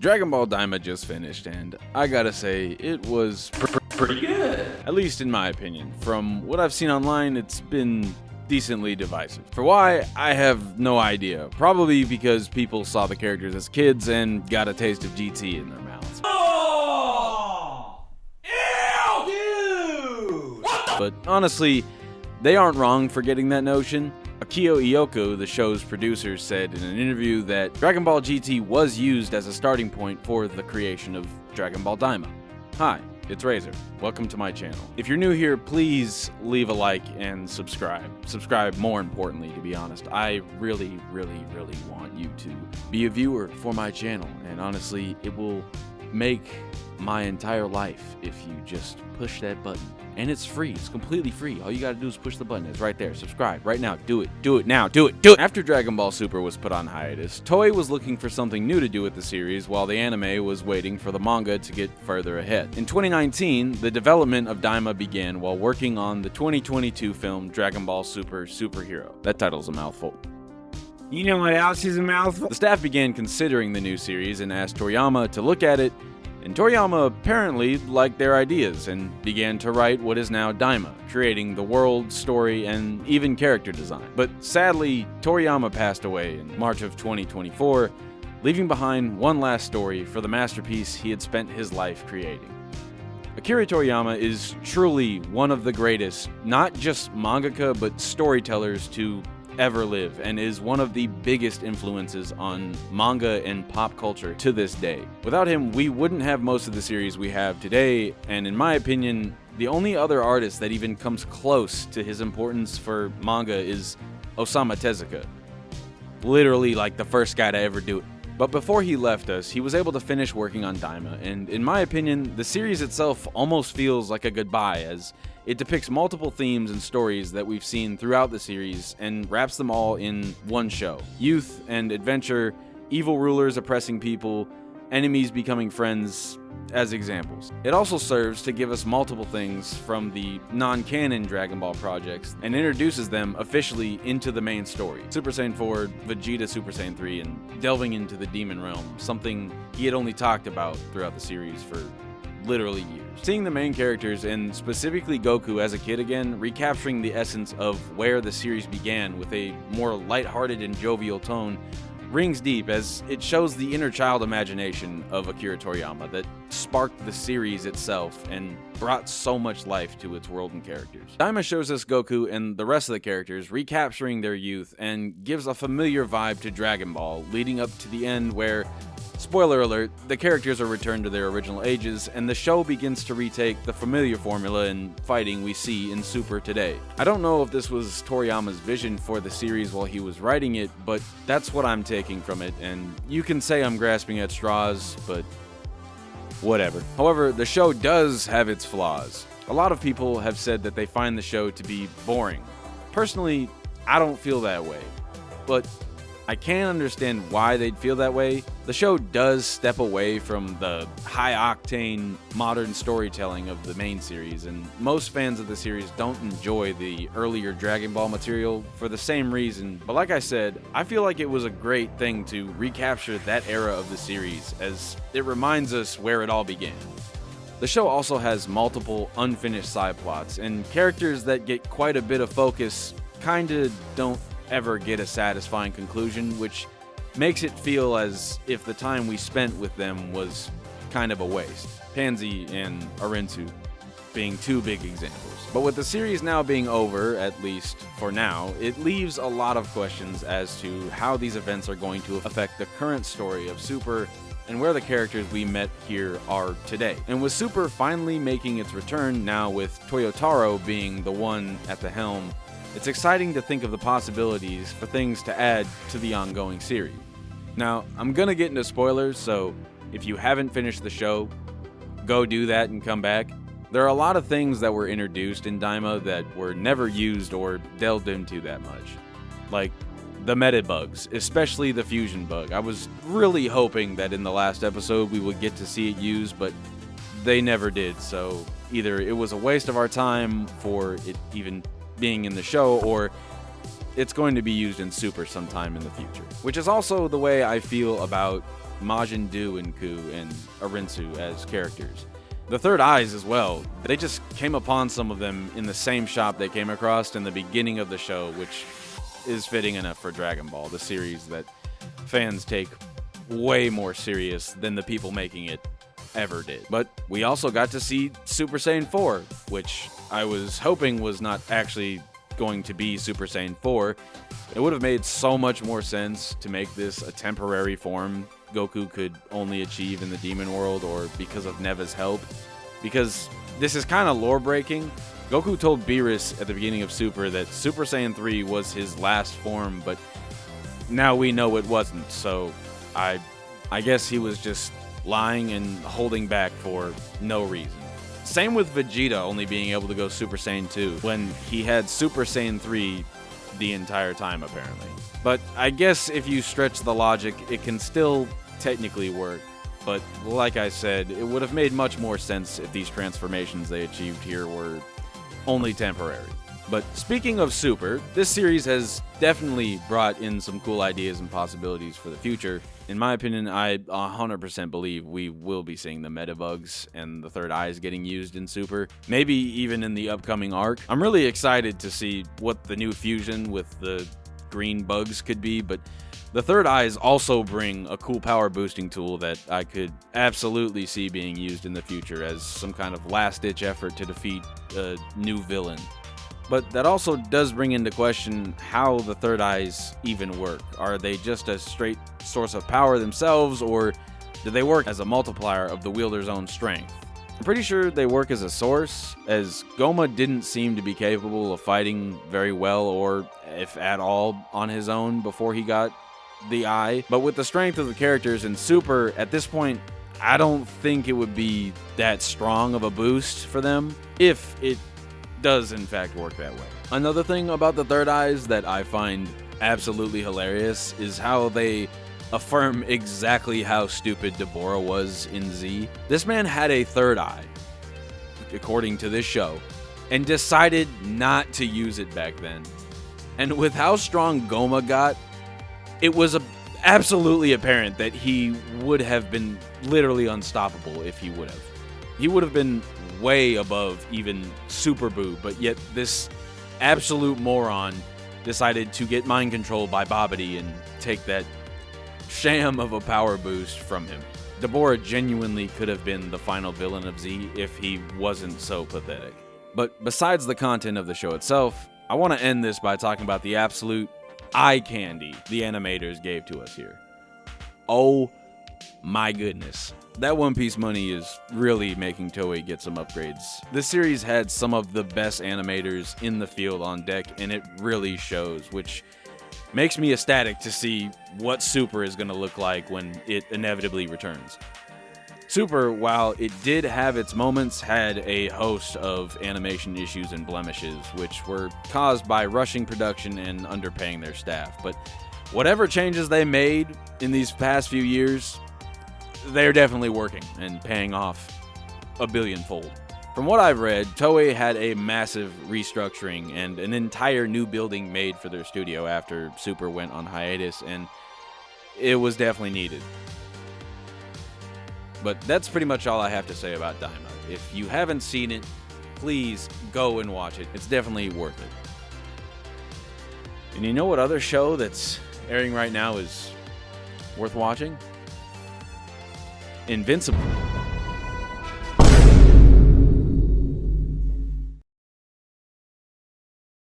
Dragon Ball Daima just finished, and I gotta say, it was pretty good. At least in my opinion. From what I've seen online, it's been decently divisive. For why, I have no idea. Probably because people saw the characters as kids and got a taste of GT in their mouths. Oh! Ew! Dude! But honestly, they aren't wrong for getting that notion. Akio Iyoko, the show's producer, said in an interview that Dragon Ball GT was used as a starting point for the creation of Dragon Ball Daima. Hi, it's Razor. Welcome to my channel. If you're new here, please leave a like and subscribe. Subscribe more importantly, to be honest. I really want you to be a viewer for my channel, and honestly, it will make my entire life if you just push that button. And it's free. It's completely free. All you gotta do is push the button. It's right there. Subscribe right now. Do it. Do it now. Do it. Do it. After Dragon Ball Super was put on hiatus, Toei was looking for something new to do with the series while the anime was waiting for the manga to get further ahead. In 2019, the development of Daima began while working on the 2022 film Dragon Ball Super Superhero. That title's a mouthful. You know what else is a mouthful? The staff began considering the new series and asked Toriyama to look at it, and Toriyama apparently liked their ideas and began to write what is now Daima, creating the world, story, and even character design. But sadly, Toriyama passed away in March of 2024, leaving behind one last story for the masterpiece he had spent his life creating. Akira Toriyama is truly one of the greatest, not just mangaka, but storytellers to ever live, and is one of the biggest influences on manga and pop culture to this day. Without him, we wouldn't have most of the series we have today, and in my opinion, the only other artist that even comes close to his importance for manga is Osamu Tezuka. Literally like the first guy to ever do it. But before he left us, he was able to finish working on Daima, and in my opinion, the series itself almost feels like a goodbye, as it depicts multiple themes and stories that we've seen throughout the series and wraps them all in one show. Youth and adventure, evil rulers oppressing people, enemies becoming friends as examples. It also serves to give us multiple things from the non-canon Dragon Ball projects and introduces them officially into the main story. Super Saiyan 4, Vegeta Super Saiyan 3, and delving into the demon realm, something he had only talked about throughout the series for literally years. Seeing the main characters, and specifically Goku as a kid again, recapturing the essence of where the series began with a more lighthearted and jovial tone, rings deep as it shows the inner child imagination of Akira Toriyama that sparked the series itself and brought so much life to its world and characters. Daima shows us Goku and the rest of the characters recapturing their youth and gives a familiar vibe to Dragon Ball, leading up to the end where, spoiler alert, the characters are returned to their original ages, and the show begins to retake the familiar formula in fighting we see in Super today. I don't know if this was Toriyama's vision for the series while he was writing it, but that's what I'm taking from it, and you can say I'm grasping at straws, but whatever. However, the show does have its flaws. A lot of people have said that they find the show to be boring. Personally, I don't feel that way, but I can understand why they'd feel that way. The show does step away from the high-octane modern storytelling of the main series, and most fans of the series don't enjoy the earlier Dragon Ball material for the same reason. But like I said, I feel like it was a great thing to recapture that era of the series, as it reminds us where it all began. The show also has multiple unfinished side plots, and characters that get quite a bit of focus kinda don't ever get a satisfying conclusion, which makes it feel as if the time we spent with them was kind of a waste. Pansy and Arensu being two big examples. But with the series now being over, at least for now, it leaves a lot of questions as to how these events are going to affect the current story of Super and where the characters we met here are today. And with Super finally making its return, now with Toyotaro being the one at the helm, it's exciting to think of the possibilities for things to add to the ongoing series. Now, I'm gonna get into spoilers, so if you haven't finished the show, go do that and come back. There are a lot of things that were introduced in Daima that were never used or delved into that much. Like the meta bugs, especially the fusion bug. I was really hoping that in the last episode we would get to see it used, but they never did, so either it was a waste of our time for it even being in the show, or it's going to be used in Super sometime in the future. Which is also the way I feel about Majin Buu and Ku and Arinsu as characters. The Third Eyes as well. They just came upon some of them in the same shop they came across in the beginning of the show, which is fitting enough for Dragon Ball, the series that fans take way more serious than the people making it ever did. But we also got to see Super Saiyan 4, which I was hoping was not actually going to be Super Saiyan 4. It would have made so much more sense to make this a temporary form Goku could only achieve in the demon world, or because of Neva's help. Because this is kind of lore breaking. Goku told Beerus at the beginning of Super that Super Saiyan 3 was his last form, but now we know it wasn't, so I guess he was just lying and holding back for no reason. Same with Vegeta only being able to go Super Saiyan 2 when he had Super Saiyan 3 the entire time, apparently. But I guess if you stretch the logic, it can still technically work. But like I said, it would have made much more sense if these transformations they achieved here were only temporary. But speaking of Super, this series has definitely brought in some cool ideas and possibilities for the future. In my opinion, I 100% believe we will be seeing the Metabugs and the Third Eyes getting used in Super, maybe even in the upcoming arc. I'm really excited to see what the new fusion with the green bugs could be, but the Third Eyes also bring a cool power boosting tool that I could absolutely see being used in the future as some kind of last-ditch effort to defeat a new villain. But that also does bring into question how the Third Eyes even work. Are they just a straight source of power themselves, or do they work as a multiplier of the wielder's own strength? I'm pretty sure they work as a source, as Goma didn't seem to be capable of fighting very well, or if at all, on his own before he got the eye. But with the strength of the characters in Super, at this point, I don't think it would be that strong of a boost for them, if it does in fact work that way. Another thing about the Third Eyes that I find absolutely hilarious is how they affirm exactly how stupid Deborah was in Z. This man had a third eye, according to this show, and decided not to use it back then. And with how strong Goma got, it was absolutely apparent that he would have been literally unstoppable if he would have. He would have been way above even Super Buu, but yet this absolute moron decided to get mind controlled by Babidi and take that sham of a power boost from him. Deborah genuinely could have been the final villain of Z if he wasn't so pathetic. But besides the content of the show itself, I want to end this by talking about the absolute eye candy the animators gave to us here. Oh my goodness. That One Piece money is really making Toei get some upgrades. This series had some of the best animators in the field on deck, and it really shows, which makes me ecstatic to see what Super is going to look like when it inevitably returns. Super, while it did have its moments, had a host of animation issues and blemishes, which were caused by rushing production and underpaying their staff. But whatever changes they made in these past few years, they're definitely working and paying off a billionfold. From what I've read, Toei had a massive restructuring and an entire new building made for their studio after Super went on hiatus, and it was definitely needed. But that's pretty much all I have to say about Daima. If you haven't seen it, please go and watch it. It's definitely worth it. And you know what other show that's airing right now is worth watching? Invincible.